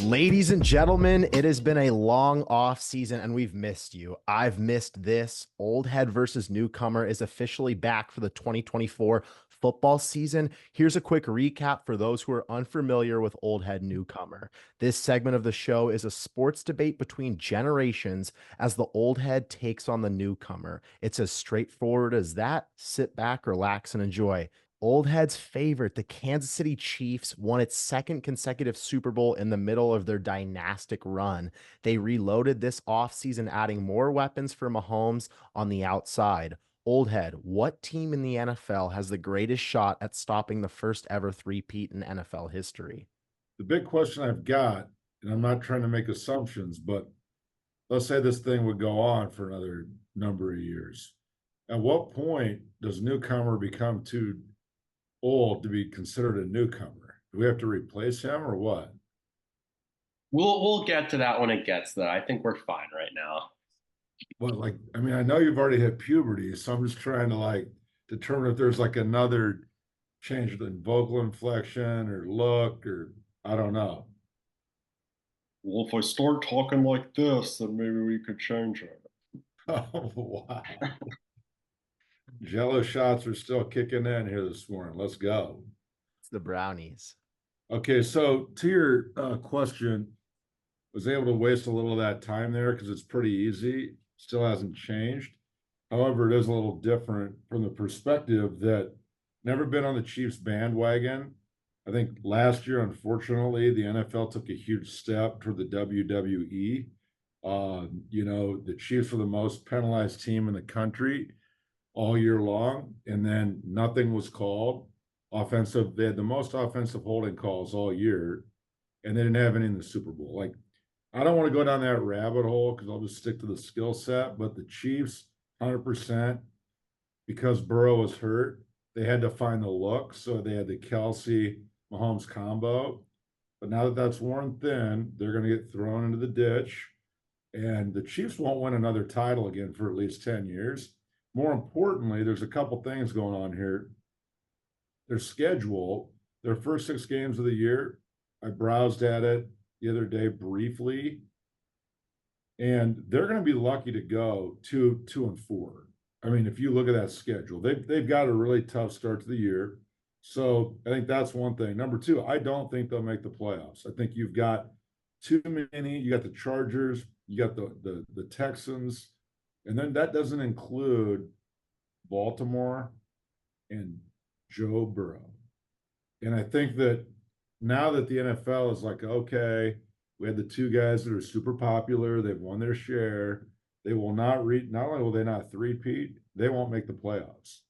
Ladies and gentlemen, it has been a long off season and we've missed you. I've missed this. Oldhead versus Newcomer is officially back for the 2024 football season. Here's a quick recap for those who are unfamiliar with Oldhead Newcomer. This segment of the show is a sports debate between generations as the Oldhead takes on the Newcomer. It's as straightforward as that. Sit back, relax, and enjoy. Oldhead's favorite, the Kansas City Chiefs, won its second consecutive Super Bowl in the middle of their dynastic run. They reloaded this offseason, adding more weapons for Mahomes on the outside. Oldhead, what team in the NFL has the greatest shot at stopping the first ever three-peat in NFL history? The big question I've got, and I'm not trying to make assumptions, but let's say this thing would go on for another number of years. At what point does newcomer become too old to be considered a newcomer? Do we have to replace him or what? We'll get to that when it gets there. I think we're fine right now. Well, I mean, I know you've already hit puberty, so I'm just trying to determine if there's another change in vocal inflection or look or I don't know. Well, if I start talking like this, then maybe we could change it. Oh, wow. Jello shots are still kicking in here this morning. Let's go. It's the Brownies. Okay, so to your question, was able to waste a little of that time there because it's pretty easy. Still hasn't changed. However, it is a little different from the perspective that never been on the Chiefs bandwagon. I think last year, unfortunately, the NFL took a huge step toward the WWE. The Chiefs were the most penalized team in the country all year long, and then nothing was called. They had the most offensive holding calls all year, and they didn't have any in the Super Bowl. I don't want to go down that rabbit hole because I'll just stick to the skill set. But the Chiefs, 100%, because Burrow was hurt, they had to find the look. So they had the Kelsey Mahomes combo. But now that that's worn thin, they're going to get thrown into the ditch. And the Chiefs won't win another title again for at least 10 years. More importantly, there's a couple things going on here. Their schedule, their first 6 games of the year, I browsed at it the other day briefly, and they're going to be lucky to go 2-4. I mean, if you look at that schedule, they've got a really tough start to the year. So I think that's one thing. Number two, I don't think they'll make the playoffs. I think you've got too many. You got the Chargers, you got the Texans, and then that doesn't include Baltimore and Joe Burrow. And I think that now that the NFL is okay, we had the two guys that are super popular, they've won their share. They will not only will they not three-peat, they won't make the playoffs.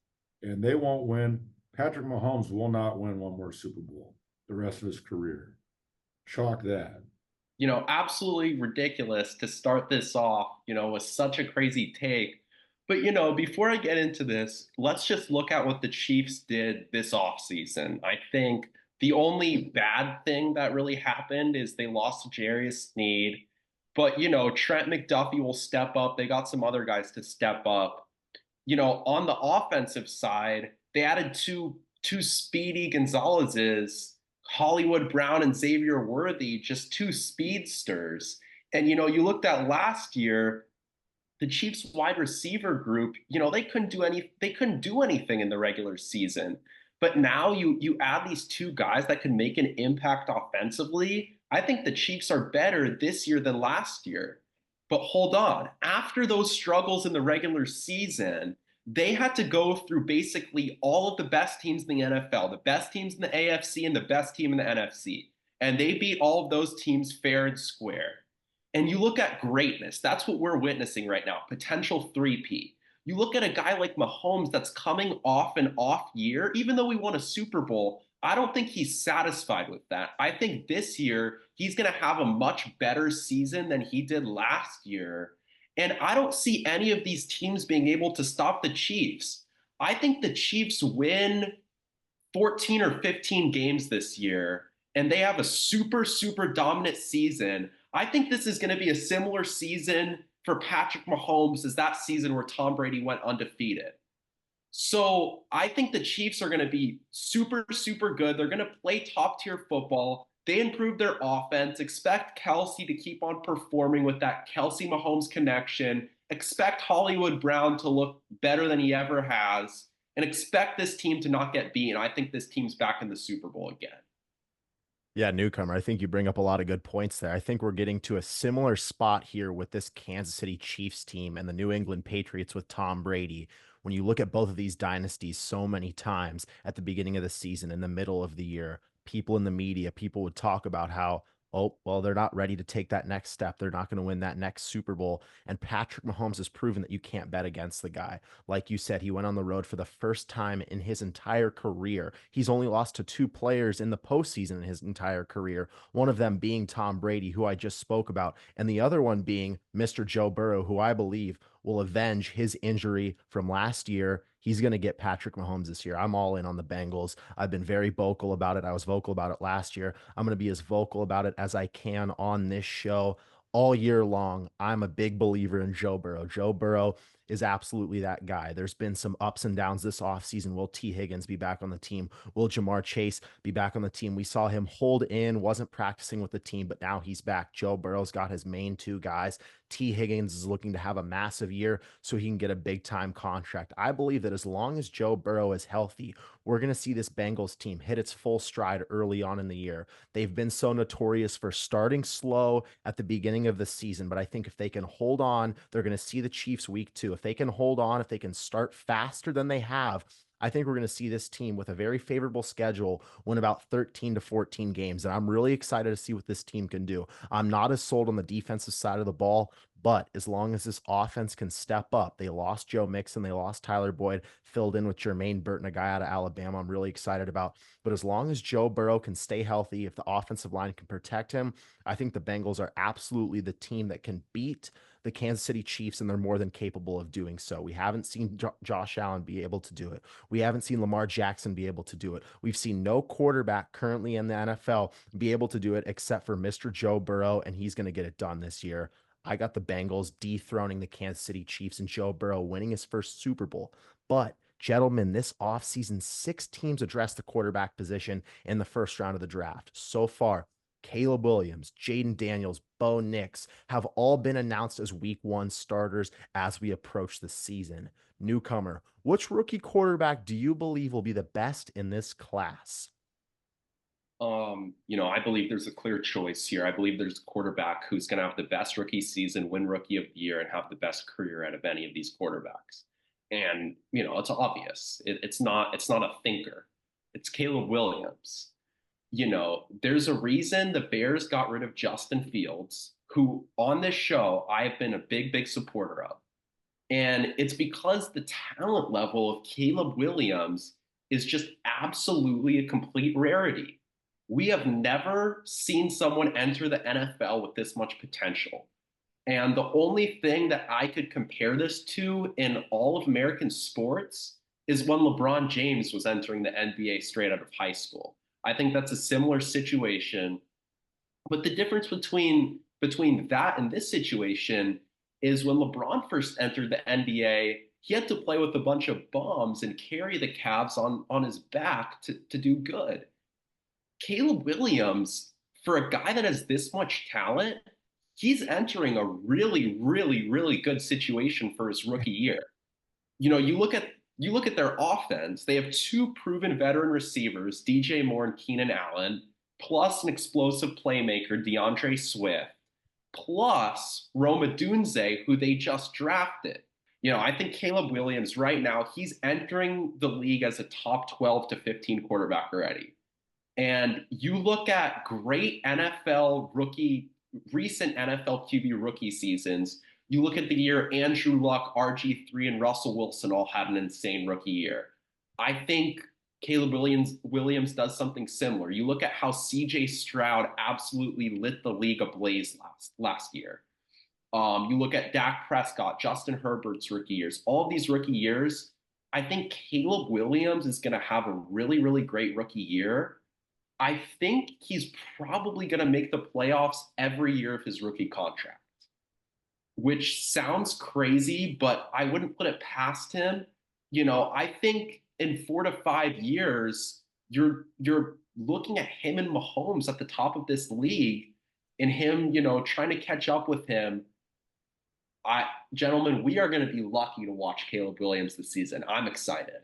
And they won't win. Patrick Mahomes will not win one more Super Bowl the rest of his career. Chalk that. Absolutely ridiculous to start this off, with such a crazy take. But, before I get into this, let's just look at what the Chiefs did this offseason. I think the only bad thing that really happened is they lost to Jarius Sneed. But, Trent McDuffie will step up. They got some other guys to step up. On the offensive side, they added two speedy Gonzalez's, Hollywood Brown and Xavier Worthy, just two speedsters. And you looked at last year, the Chiefs wide receiver group, they couldn't do anything in the regular season. But now you add these two guys that can make an impact offensively. I think the Chiefs are better this year than last year. But hold on, after those struggles in the regular season, they had to go through basically all of the best teams in the NFL, the best teams in the AFC and the best team in the NFC. And they beat all of those teams fair and square. And you look at greatness, that's what we're witnessing right now, potential three-peat. You look at a guy like Mahomes that's coming off an off year, even though we won a Super Bowl, I don't think he's satisfied with that. I think this year he's going to have a much better season than he did last year. And I don't see any of these teams being able to stop the Chiefs. I think the Chiefs win 14 or 15 games this year, and they have a super, super dominant season. I think this is going to be a similar season for Patrick Mahomes as that season where Tom Brady went undefeated. So I think the Chiefs are going to be super, super good. They're going to play top tier football. They improved their offense. Expect Kelsey to keep on performing with that Kelsey Mahomes connection. Expect Hollywood Brown to look better than he ever has. And expect this team to not get beaten. I think this team's back in the Super Bowl again. Yeah, Newcomer, I think you bring up a lot of good points there. I think we're getting to a similar spot here with this Kansas City Chiefs team and the New England Patriots with Tom Brady. When you look at both of these dynasties so many times at the beginning of the season, in the middle of the year, people in the media, people would talk about how, oh, well, they're not ready to take that next step. They're not going to win that next Super Bowl. And Patrick Mahomes has proven that you can't bet against the guy. Like you said, he went on the road for the first time in his entire career. He's only lost to two players in the postseason in his entire career, one of them being Tom Brady, who I just spoke about, and the other one being Mr. Joe Burrow, who I believe will avenge his injury from last year. He's going to get Patrick Mahomes this year. I'm all in on the Bengals. I've been very vocal about it. I was vocal about it last year. I'm going to be as vocal about it as I can on this show all year long. I'm a big believer in Joe Burrow. Joe Burrow is absolutely that guy. There's been some ups and downs this offseason. Will T. Higgins be back on the team? Will Jamar Chase be back on the team? We saw him hold in, wasn't practicing with the team, but now he's back. Joe Burrow's got his main two guys. T. Higgins is looking to have a massive year so he can get a big time contract. I believe that as long as Joe Burrow is healthy, we're going to see this Bengals team hit its full stride early on in the year. They've been so notorious for starting slow at the beginning of the season, but I think if they can hold on, they're going to see the Chiefs week 2. If they can hold on, if they can start faster than they have, I think we're going to see this team with a very favorable schedule win about 13 to 14 games. And I'm really excited to see what this team can do. I'm not as sold on the defensive side of the ball, but as long as this offense can step up, they lost Joe Mixon, they lost Tyler Boyd, filled in with Jermaine Burton, a guy out of Alabama I'm really excited about. But as long as Joe Burrow can stay healthy, if the offensive line can protect him, I think the Bengals are absolutely the team that can beat the Kansas City Chiefs, and they're more than capable of doing so. We haven't seen Josh Allen be able to do it. We haven't seen Lamar Jackson be able to do it. We've seen no quarterback currently in the NFL be able to do it except for Mr. Joe Burrow, and he's going to get it done this year. I got the Bengals dethroning the Kansas City Chiefs and Joe Burrow winning his first Super Bowl. But gentlemen, this offseason, 6 teams addressed the quarterback position in the first round of the draft. So far, Caleb Williams, Jaden Daniels, Bo Nix have all been announced as week 1 starters as we approach the season. Newcomer, which rookie quarterback do you believe will be the best in this class? I believe there's a clear choice here. I believe there's a quarterback who's going to have the best rookie season, win rookie of the year, and have the best career out of any of these quarterbacks. And it's obvious. It's not a thinker. It's Caleb Williams. There's a reason the Bears got rid of Justin Fields, who on this show I have been a big, big supporter of. And it's because the talent level of Caleb Williams is just absolutely a complete rarity. We have never seen someone enter the NFL with this much potential. And the only thing that I could compare this to in all of American sports is when LeBron James was entering the NBA straight out of high school. I think that's a similar situation. But the difference between that and this situation is when LeBron first entered the NBA, he had to play with a bunch of bums and carry the Cavs on his back to do good. Caleb Williams, for a guy that has this much talent, he's entering a really, really, really good situation for his rookie year. You look at their offense. They have 2 proven veteran receivers, DJ Moore and Keenan Allen, plus an explosive playmaker, DeAndre Swift, plus Rome Odunze, who they just drafted. I think Caleb Williams right now, he's entering the league as a top 12 to 15 quarterback already. And you look at great recent NFL QB rookie seasons. You look at the year Andrew Luck, RG3, and Russell Wilson all had an insane rookie year. I think Caleb Williams does something similar. You look at how CJ Stroud absolutely lit the league ablaze last year. You look at Dak Prescott, Justin Herbert's rookie years, all of these rookie years. I think Caleb Williams is going to have a really, really great rookie year. I think he's probably going to make the playoffs every year of his rookie contract, which sounds crazy, but I wouldn't put it past him. I think in 4 to 5 years, you're looking at him and Mahomes at the top of this league and him, trying to catch up with him. Gentlemen, we are going to be lucky to watch Caleb Williams this season. I'm excited.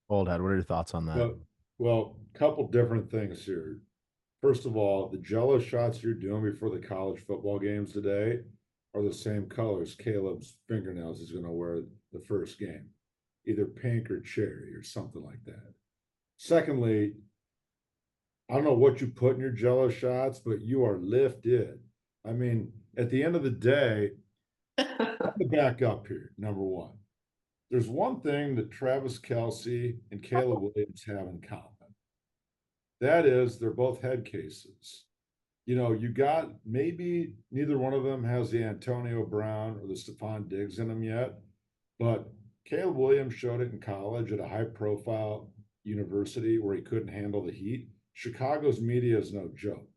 Oldhead, what are your thoughts on that? Well, couple different things here. First of all, the Jello shots you're doing before the college football games today are the same colors Caleb's fingernails is going to wear the first game, either pink or cherry or something like that. Secondly, I don't know what you put in your Jello shots, but you are lifted. I mean, at the end of the day, let me back up here. Number one, there's one thing that Travis Kelce and Caleb Williams have in common. That is, they're both head cases. You got maybe neither one of them has the Antonio Brown or the Stephon Diggs in them yet, but Caleb Williams showed it in college at a high profile university where he couldn't handle the heat. Chicago's media is no joke.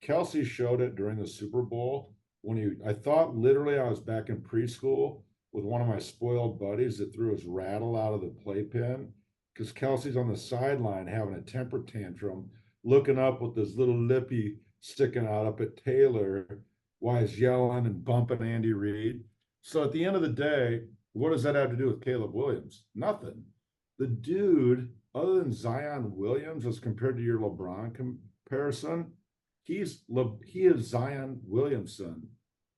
Kelsey showed it during the Super Bowl when I thought literally I was back in preschool with one of my spoiled buddies that threw his rattle out of the playpen because Kelsey's on the sideline having a temper tantrum, looking up with his little lippy sticking out up at Taylor while he's yelling and bumping Andy Reid. So at the end of the day, what does that have to do with Caleb Williams? Nothing. The dude, other than Zion Williams, as compared to your LeBron comparison, he is Zion Williamson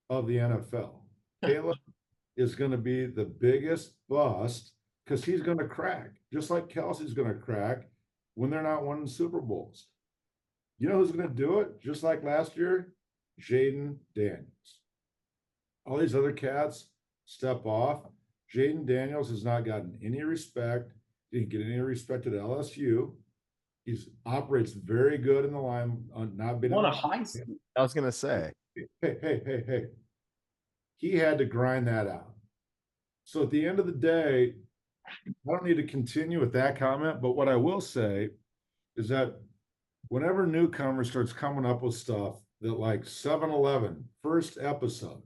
of the NFL. Caleb is going to be the biggest bust because he's going to crack, just like Kelsey's going to crack when they're not winning Super Bowls. You know who's going to do it? Just like last year, Jaden Daniels. All these other cats step off. Jaden Daniels has not gotten any respect. Didn't get any respect at LSU. He operates very good in the line, not being What a in high. I was going to say, hey. He had to grind that out. So at the end of the day, I don't need to continue with that comment, but what I will say is that whenever Newcomer starts coming up with stuff that like 7-Eleven, first episode,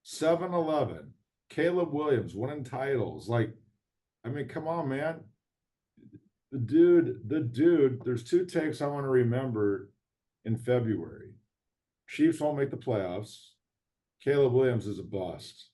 7-Eleven, Caleb Williams winning titles, like, I mean, come on, man. The dude, there's two takes I want to remember in February. Chiefs won't make the playoffs. Caleb Williams is a bust.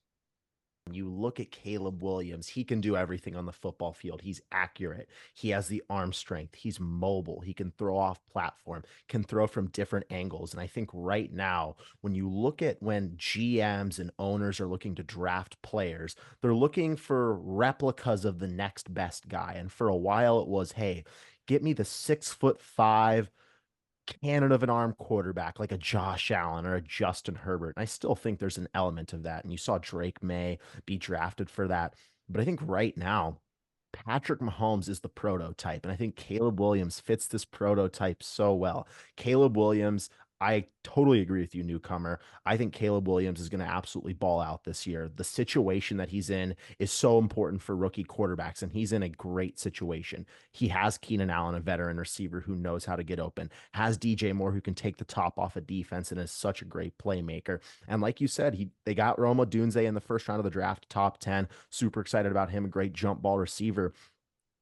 you look at Caleb Williams, he can do everything on the football field. He's accurate. He has the arm strength. He's mobile. He can throw off platform, can throw from different angles. And I think right now, when you look at when GMs and owners are looking to draft players, they're looking for replicas of the next best guy. And for a while it was, hey, get me the 6'5" cannon of an arm quarterback like a Josh Allen or a Justin Herbert. And I still think there's an element of that. And you saw Drake May be drafted for that. But I think right now, Patrick Mahomes is the prototype. And I think Caleb Williams fits this prototype so well. Caleb Williams, I totally agree with you, Newcomer. I think Caleb Williams is going to absolutely ball out this year. The situation that he's in is so important for rookie quarterbacks, and he's in a great situation. He has Keenan Allen, a veteran receiver who knows how to get open, has DJ Moore, who can take the top off a defense and is such a great playmaker. And like you said, they got Rome Odunze in the first round of the draft, top 10. Super excited about him, a great jump ball receiver.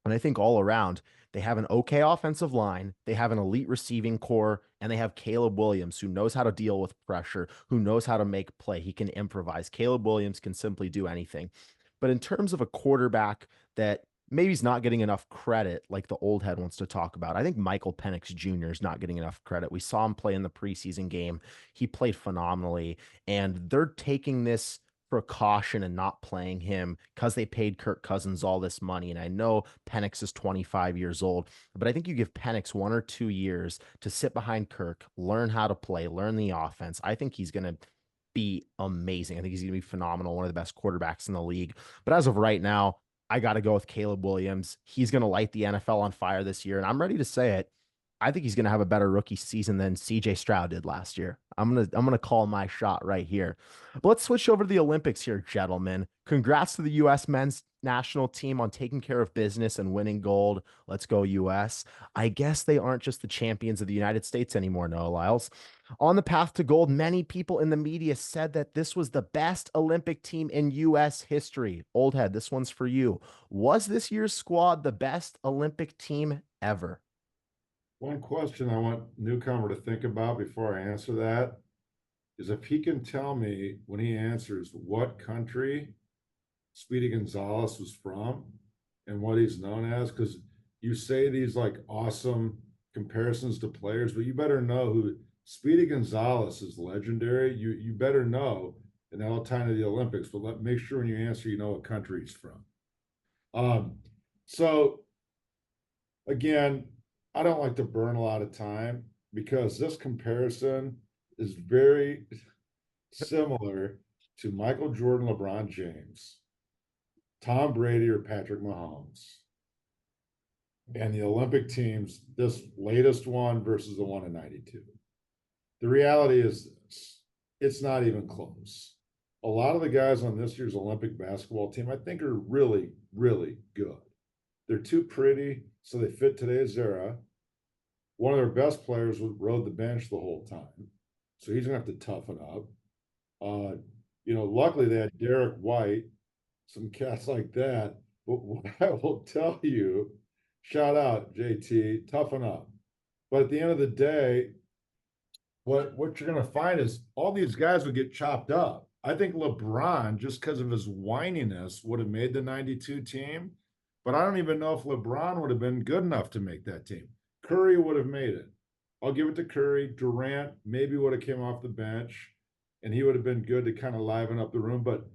And I think all around, they have an okay offensive line, they have an elite receiving core, and they have Caleb Williams, who knows how to deal with pressure, who knows how to make play. He can improvise. Caleb Williams can simply do anything. But in terms of a quarterback that maybe he's not getting enough credit, like the old head wants to talk about, I think Michael Penix Jr. is not getting enough credit. We saw him play in the preseason game. He played phenomenally, and they're taking this precaution and not playing him because they paid Kirk Cousins all this money. And I know Penix is 25 years old, but I think you give Penix 1 or 2 years to sit behind Kirk, learn how to play, learn the offense. I think he's going to be amazing. I think he's going to be phenomenal, one of the best quarterbacks in the league. But as of right now, I got to go with Caleb Williams. He's going to light the NFL on fire this year, and I'm ready to say it. I think he's going to have a better rookie season than CJ Stroud did last year. I'm gonna call my shot right here. But let's switch over to the Olympics here, gentlemen. Congrats to the U.S. men's national team on taking care of business and winning gold. Let's go, U.S. I guess they aren't just the champions of the United States anymore, Noah Lyles. On the path to gold, many people in the media said that this was the best Olympic team in U.S. history. Oldhead, this one's for you. Was this year's squad the best Olympic team ever? One question I want Newcomer to think about before I answer that is if he can tell me when he answers what country Speedy Gonzalez was from and what he's known as, because you say these like awesome comparisons to players, but you better know who Speedy Gonzalez is legendary. You better know, and that'll tie into the Olympics, but make sure when you answer, you know what country he's from. Um, so again, I don't like to burn a lot of time because this comparison is very similar to Michael Jordan, LeBron James, Tom Brady, or Patrick Mahomes. And the Olympic teams, this latest one versus the one in 92. The reality is this, it's not even close. A lot of the guys on this year's Olympic basketball team, I think, are really, really good. They're too pretty, so they fit today's era. One of their best players rode the bench the whole time, so he's gonna have to toughen up. Luckily they had Derek White, some cats like that. But what I will tell you, shout out JT, toughen up. But at the end of the day, what you're gonna find is all these guys would get chopped up. I think LeBron, just because of his whininess, would have made the 92 team, but I don't even know if LeBron would have been good enough to make that team. Curry would have made it. I'll give it to Curry. Durant maybe would have came off the bench, and he would have been good to kind of liven up the room. But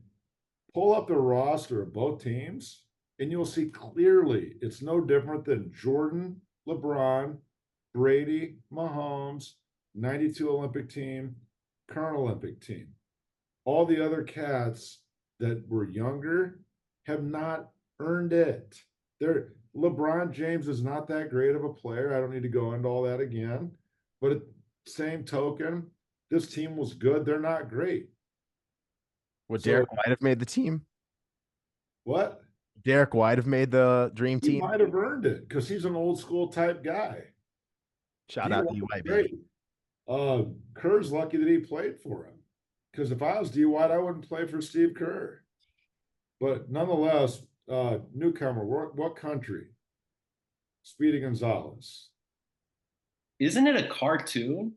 pull up the roster of both teams, and you'll see clearly it's no different than Jordan, LeBron, Brady, Mahomes, 92 Olympic team, current Olympic team. All the other cats that were younger have not earned it. LeBron James is not that great of a player. I don't need to go into all that again. But at the same token, this team was good. They're not great. Would So Derek White have made the team? what? Derek White have made the dream He team? might have earned it because he's an old school type guy. Shout D out White DY, great. baby. Kerr's lucky that he played for him. Because if I was D White, I wouldn't play for Steve Kerr. But nonetheless, Newcomer, what country? Speedy Gonzalez. Isn't it a cartoon?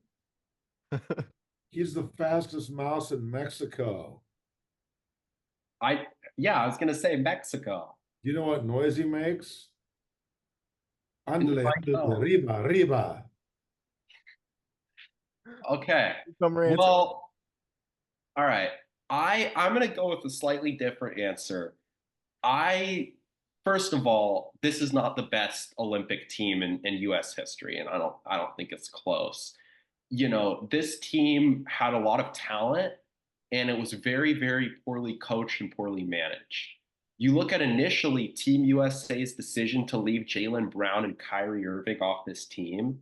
He's the fastest mouse in Mexico. Yeah, I was gonna say Mexico. You know what noise he makes? Andale, Like, andale, oh, arriba, arriba. okay. Summer answer. Well, all right. I'm gonna go with a slightly different answer. I First of all, this is not the best Olympic team in US history, and I don't think it's close. This team had a lot of talent, and it was very, very poorly coached and poorly managed. You look at initially Team USA's decision to leave Jaylen Brown and Kyrie Irving off this team,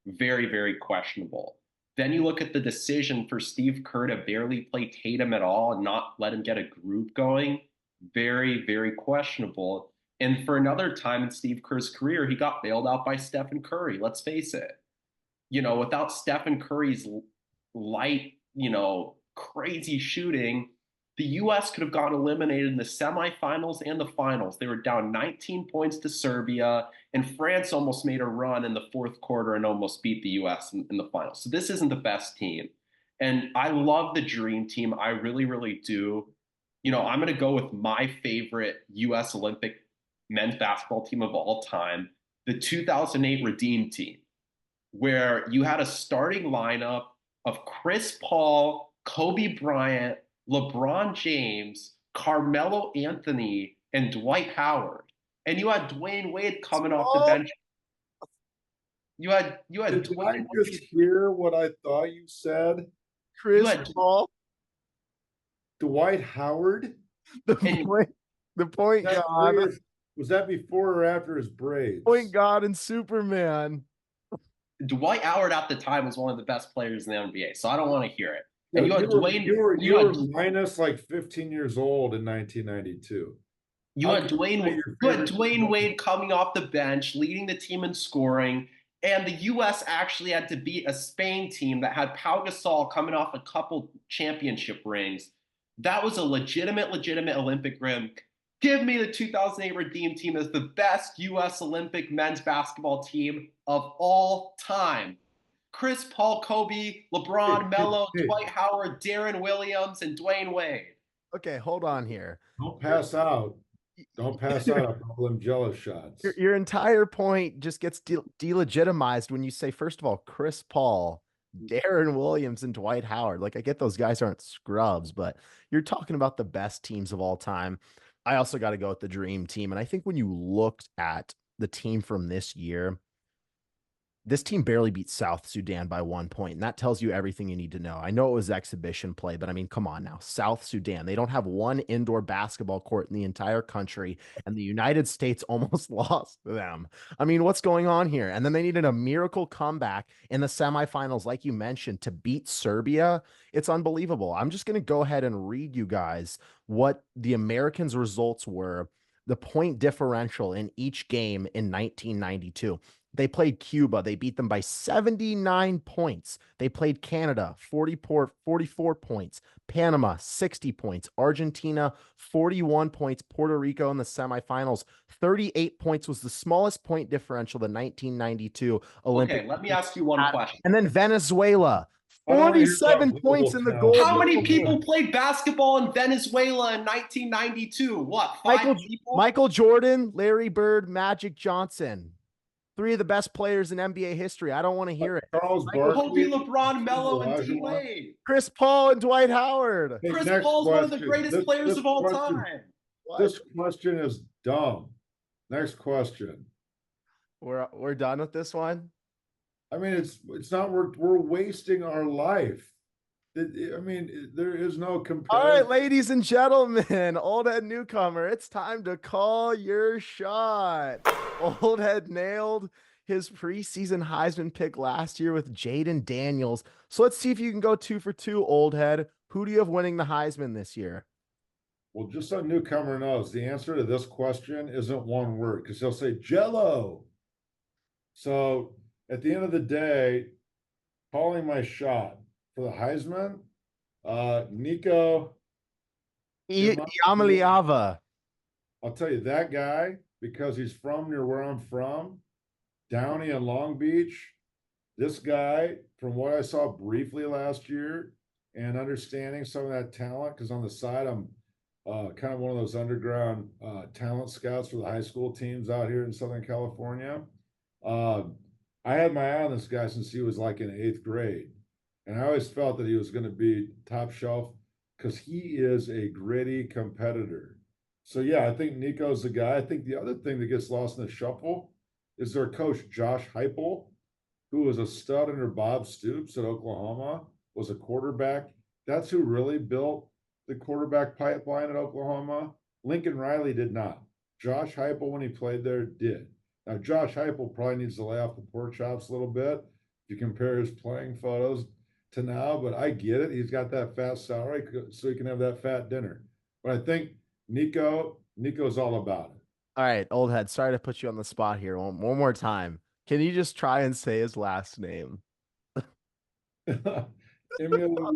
very, very questionable. Then you look at the decision for Steve Kerr to barely play Tatum at all and not let him get a group going, very, very questionable. And for another time in Steve Kerr's career, he got bailed out by Stephen Curry. Let's face it. Without Stephen Curry's light, crazy shooting, the U.S. could have gotten eliminated in the semifinals and the finals. They were down 19 points to Serbia, and France almost made a run in the fourth quarter and almost beat the U.S. in the finals. So this isn't the best team. And I love the dream team. I really, really do. I'm going to go with my favorite U.S. Olympic men's basketball team of all time, the 2008 Redeem team, where you had a starting lineup of Chris Paul, Kobe Bryant, LeBron James, Carmelo Anthony, and Dwight Howard. And you had Dwayne Wade coming off the bench. You had Did I just hear what I thought you said? Chris Paul, Dwight Howard? the point guard. Was that before or after his braids? Point guard and Superman. Dwight Howard at the time was one of the best players in the NBA, so I don't want to hear it. And you were minus like 15 years old in 1992. You had Dwayne Wade coming off the bench, leading the team in scoring, and the U.S. actually had to beat a Spain team that had Pau Gasol coming off a couple championship rings. That was a legitimate Olympic ring. Give me the 2008 Redeem team as the best U.S. Olympic men's basketball team of all time. Chris Paul, Kobe, Hey, LeBron, hey, Melo, hey, Dwight Howard, Darren Williams, and Dwayne Wade. Okay, hold on here. don't pass out. Don't pass out on all them jealous shots. Your entire point just gets delegitimized when you say, first of all, Chris Paul, Darren Williams, and Dwight Howard. Like, I get those guys aren't scrubs, but you're talking about the best teams of all time. I also got to go with the dream team. And I think when you looked at the team from this year, this team barely beat South Sudan by 1 point, and that tells you everything you need to know. I know it was exhibition play, but I mean, come on now. South Sudan, they don't have one indoor basketball court in the entire country, and the United States almost lost to them. I mean, what's going on here? And then they needed a miracle comeback in the semifinals, like you mentioned, to beat Serbia. It's unbelievable. I'm just going to go ahead and read you guys what the Americans' results were, the point differential in each game in 1992. They played Cuba. They beat them by 79 points. They played Canada, 44 points. Panama, 60 points. Argentina, 41 points. Puerto Rico in the semifinals, 38 points was the smallest point differential the 1992 Olympic Okay, let me ask you one had. question. And then Venezuela, I don't want to hear about 47 points global in the talent. gold How many medal people game. played basketball in Venezuela in 1992? What, Michael, 5 people? Michael Jordan, Larry Bird, Magic Johnson. Three of the best players in NBA history. I don't want to hear it. Charles Michael, Kobe, Barkley, LeBron, Melo, and D Olajuwon. Wade. Chris Paul and Dwight Howard. Hey, Chris next Paul's one of the question. greatest players of all time. What? This question is dumb. Next question. We're done with this one. I mean, it's not we're wasting our life. I mean, there is no All right, comparison. ladies and gentlemen, old head newcomer, it's time to call your shot. Old head nailed his preseason Heisman pick last year with Jaden Daniels. So let's see if you can go 2 for 2, old head. Who do you have winning the Heisman this year? Well, just so newcomer knows, the answer to this question isn't one word because he'll say Jello. So at the end of the day, calling my shot for the Heisman, Nico. Yamaliava. I'll tell you that guy because he's from near where I'm from, Downey and Long Beach. This guy, from what I saw briefly last year and understanding some of that talent, because on the side, I'm kind of one of those underground talent scouts for the high school teams out here in Southern California. I had my eye on this guy since he was like in 8th grade. And I always felt that he was going to be top shelf because he is a gritty competitor. So, yeah, I think Nico's the guy. I think the other thing that gets lost in the shuffle is their coach, Josh Heupel, who was a stud under Bob Stoops at Oklahoma, was a quarterback. That's who really built the quarterback pipeline at Oklahoma. Lincoln Riley did not. Josh Heupel, when he played there, did. Now, Josh Heupel probably needs to lay off the pork chops a little bit if you compare his playing photos to now, but I get it. He's got that fat salary, so he can have that fat dinner. But I think Nico's all about it. All right, old head. Sorry to put you on the spot here. One more time. Can you just try and say his last name? Emilio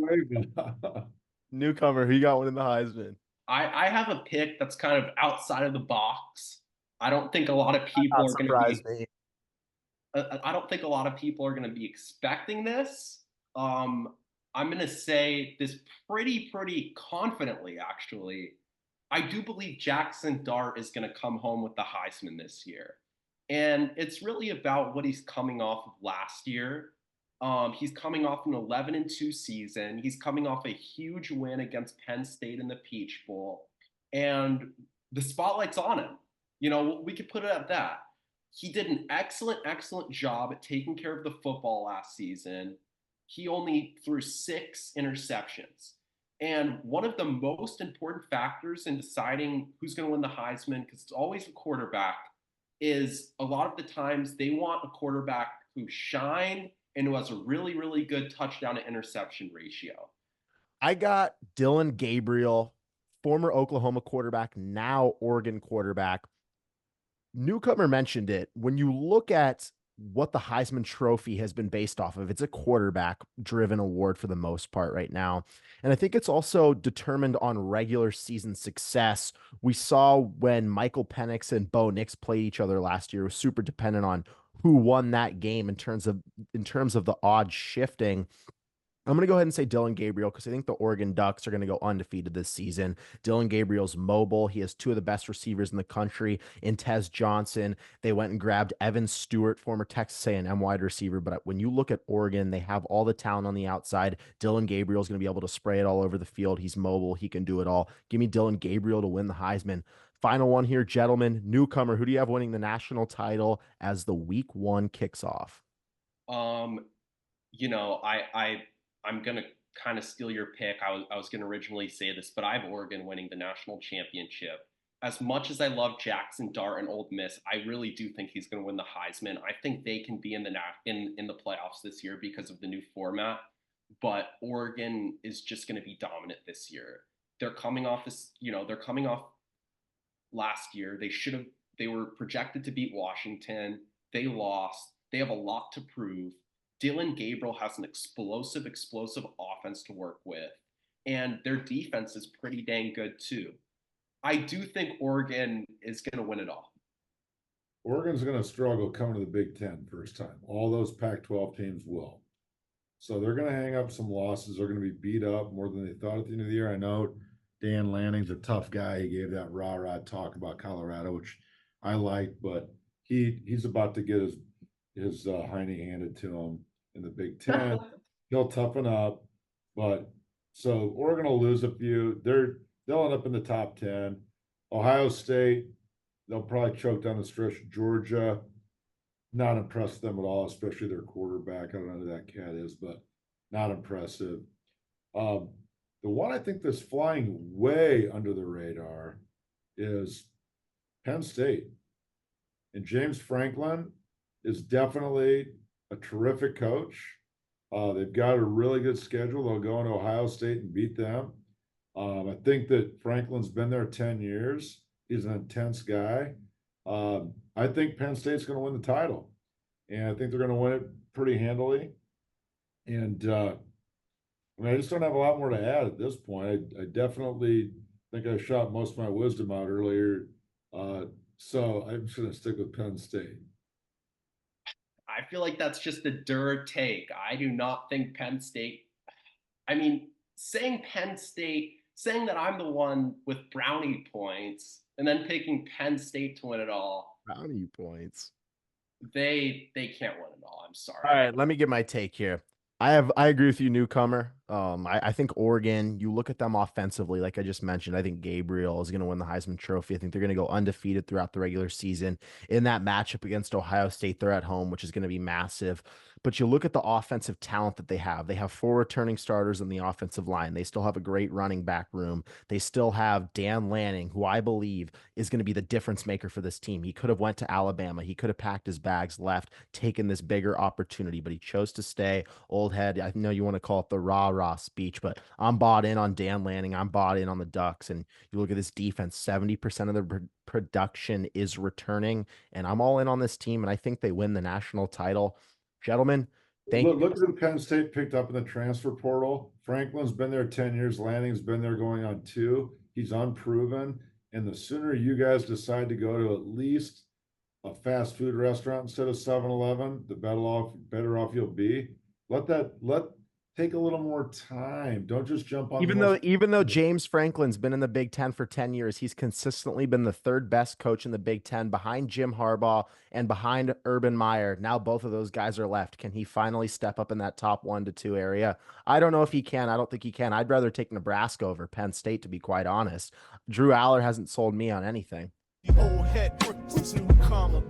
Newcomer, who you got winning the Heisman? I have a pick that's kind of outside of the box. I don't think a lot of people Not are going to be surprise me. I don't think a lot of people are going to be expecting this. I'm going to say this pretty confidently, actually. I do believe Jackson Dart is going to come home with the Heisman this year. And it's really about what he's coming off of last year. He's coming off an 11-2 season. He's coming off a huge win against Penn State in the Peach Bowl. And the spotlight's on him. You know, we could put it at that. He did an excellent job at taking care of the football last season. He only threw 6 interceptions. And one of the most important factors in deciding who's going to win the Heisman, because it's always a quarterback, is a lot of the times they want a quarterback who shined and who has a really good touchdown to interception ratio. I got Dylan Gabriel, former Oklahoma quarterback, now Oregon quarterback. Newcomer mentioned it. When you look at what the Heisman Trophy has been based off of. It's a quarterback driven award for the most part right now. And I think it's also determined on regular season success. We saw when Michael Penix and Bo Nix played each other last year, it was super dependent on who won that game in terms of the odds shifting. I'm going to go ahead and say Dylan Gabriel because I think the Oregon Ducks are going to go undefeated this season. Dylan Gabriel's mobile. He has two of the best receivers in the country in Tez Johnson. They went and grabbed Evan Stewart, former Texas A&M wide receiver. But when you look at Oregon, they have all the talent on the outside. Dylan Gabriel's going to be able to spray it all over the field. He's mobile. He can do it all. Give me Dylan Gabriel to win the Heisman. Final one here, gentlemen. Newcomer, who do you have winning the national title as the week one kicks off? Um, you know, I'm gonna kind of steal your pick. I was gonna originally say this, but I have Oregon winning the national championship. As much as I love Jackson Dart and Ole Miss, I really do think he's gonna win the Heisman. I think they can be in the playoffs this year because of the new format. But Oregon is just gonna be dominant this year. They're coming off this, they're coming off last year. They were projected to beat Washington. They lost. They have a lot to prove. Dylan Gabriel has an explosive offense to work with, and their defense is pretty dang good too. I do think Oregon is going to win it all. Oregon's going to struggle coming to the Big Ten first time. All those Pac-12 teams will. So they're going to hang up some losses. They're going to be beat up more than they thought at the end of the year. I know Dan Lanning's a tough guy. He gave that rah-rah talk about Colorado, which I liked, but he's about to get his hiney handed to him in the Big Ten. He'll toughen up, but so Oregon will lose a few. They'll end up in the top 10. Ohio State, they'll probably choke down the stretch. Georgia, not impressed them at all, especially their quarterback. I don't know who that cat is, but not impressive. The one I think that's flying way under the radar is Penn State. And James Franklin is definitely a terrific coach. They've got a really good schedule. They'll go into Ohio State and beat them. I think that Franklin's been there 10 years. He's an intense guy. I think Penn State's going to win the title. And I think they're going to win it pretty handily. And I just don't have a lot more to add at this point. I definitely think I shot most of my wisdom out earlier. So I'm just going to stick with Penn State. I feel like that's just a dirt take. I do not think Penn State. Saying Penn State, saying that I'm the one with brownie points, and then picking Penn State to win it all. Brownie points. They can't win it all. I'm sorry. All right, let me get my take here. I agree with you, Newcomer. I think Oregon, you look at them offensively, like I just mentioned, I think Gabriel is going to win the Heisman Trophy. I think they're going to go undefeated throughout the regular season. In that matchup against Ohio State, they're at home, which is going to be massive. But you look at the offensive talent that they have. They have four returning starters in the offensive line. They still have a great running back room. They still have Dan Lanning, who I believe is going to be the difference maker for this team. He could have went to Alabama. He could have packed his bags, left, taken this bigger opportunity, but he chose to stay. Oldhead, I know you want to call it the rah-rah speech, but I'm bought in on Dan Lanning. I'm bought in on the Ducks. And you look at this defense, 70% of the production is returning, and I'm all in on this team, and I think they win the national title. Gentlemen, thank you. Look at who Penn State picked up in the transfer portal. Franklin's been there 10 years. Lanning's been there going on 2. He's unproven. And the sooner you guys decide to go to at least a fast food restaurant instead of 7-Eleven, the better off you'll be. Take a little more time. Don't just jump on. Even though James Franklin's been in the Big Ten for 10 years, he's consistently been the third best coach in the Big Ten behind Jim Harbaugh and behind Urban Meyer. Now both of those guys are left. Can he finally step up in that top 1 to 2 area? I don't know if he can. I don't think he can. I'd rather take Nebraska over Penn State, to be quite honest. Drew Aller hasn't sold me on anything. Oldhead, Newcomer.